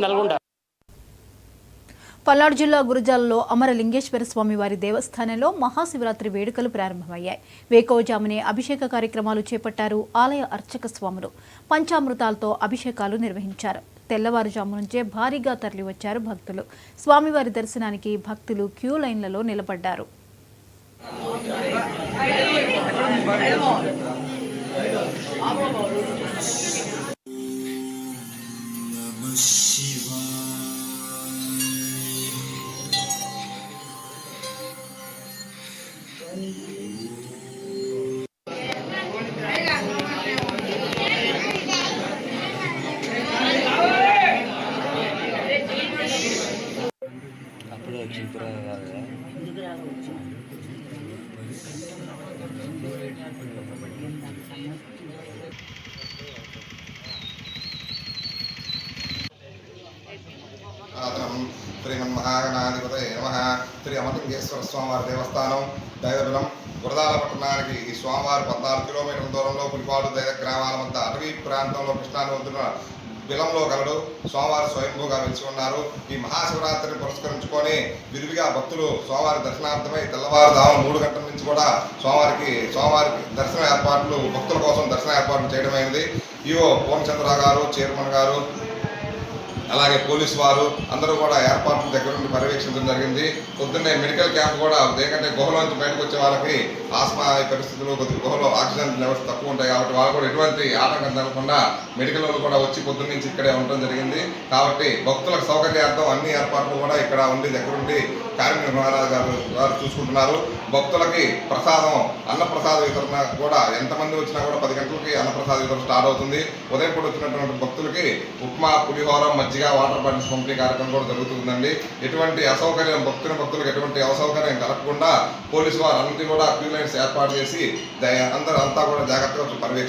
నల్గొండ పల్నాడు జిల్లా గురజాలలో అమరలింగేశ్వర స్వామి వారి దేవస్థానంలో మహాశివరాత్రి వేడుకలు ప్రారంభమయ్యాయి. వేకోజామునే అభిషేక కార్యక్రమాలు చేపట్టారు ఆలయ అర్చక స్వాములు. పంచామృతాలతో అభిషేకాలు నిర్వహించారు. తెల్లవారుజాము నుంచే భారీగా తరలివచ్చారు భక్తులు. స్వామివారి దర్శనానికి భక్తులు క్యూ లైన్లలో నిలబడ్డారు. శ్రీమన్మహాగణాధిపతయే నమః. శ్రీ అమరలింగేశ్వర స్వామివారి దేవస్థానం దైవబిలం గురదాల పట్టణానికి ఈ స్వామివారి 14 కిలోమీటర్ల దూరంలో పులిపాడు దైవ గ్రామాల మధ్య అటవీ ప్రాంతంలో కృష్ణాని వద్దున బిలంలో గలడు స్వామివారి స్వయంభూగా వెలిసి ఉన్నారు. ఈ మహాశివరాత్రిని పురస్కరించుకొని విరివిగా భక్తులు స్వామివారి దర్శనార్థమై తెల్లవారుజామున 3 గంటల నుంచి కూడా స్వామివారికి దర్శన ఏర్పాట్లు భక్తుల కోసం దర్శన ఏర్పాట్లు చేయడమైనది. ఈవో పూర్ణచంద్రరావు గారు, చైర్మన్ గారు, అలాగే పోలీసు వారు అందరూ కూడా ఏర్పాట్ల దగ్గర నుండి పర్యవేక్షించడం జరిగింది. పొద్దున్నే మెడికల్ క్యాంప్ కూడా, ఎందుకంటే గుహలోంచి బయటకు వచ్చే వాళ్ళకి ఆస్మా పరిస్థితులు, గుహలో ఆక్సిజన్ లెవెల్స్ తక్కువ ఉంటాయి కాబట్టి వాళ్ళు కూడా ఎటువంటి ఆటంకం జరగకుండా మెడికల్ వాళ్ళు కూడా వచ్చి పొద్దున్న నుంచి ఇక్కడే ఉండడం జరిగింది. కాబట్టి భక్తులకు సౌకర్యార్థం అన్ని ఏర్పాట్లు కూడా ఇక్కడ ఉండి దగ్గరుండి కార్యనిర్వహణ గారు చూసుకుంటున్నారు. భక్తులకి ప్రసాదం అన్నప్రసాద వితరణ కూడా ఎంతమంది వచ్చినా కూడా 10 గంటలకి అన్నప్రసాద వితరణ స్టార్ట్ అవుతుంది. ఉదయం పూట వచ్చినటువంటి భక్తులకి ఉప్మా, పులిహోర, మజ్జిగ, వాటర్ బాటిల్స్ పంపిణీ కార్యక్రమం కూడా జరుగుతుందండి. ఎటువంటి అసౌకర్యం భక్తులకు ఎటువంటి అసౌకర్యం కలగకుండా పోలీసు వారు అన్ని కూడా క్యూ లైన్స్ ఏర్పాటు చేసి అంతా కూడా జాగ్రత్తగా పర్యవేక్షణ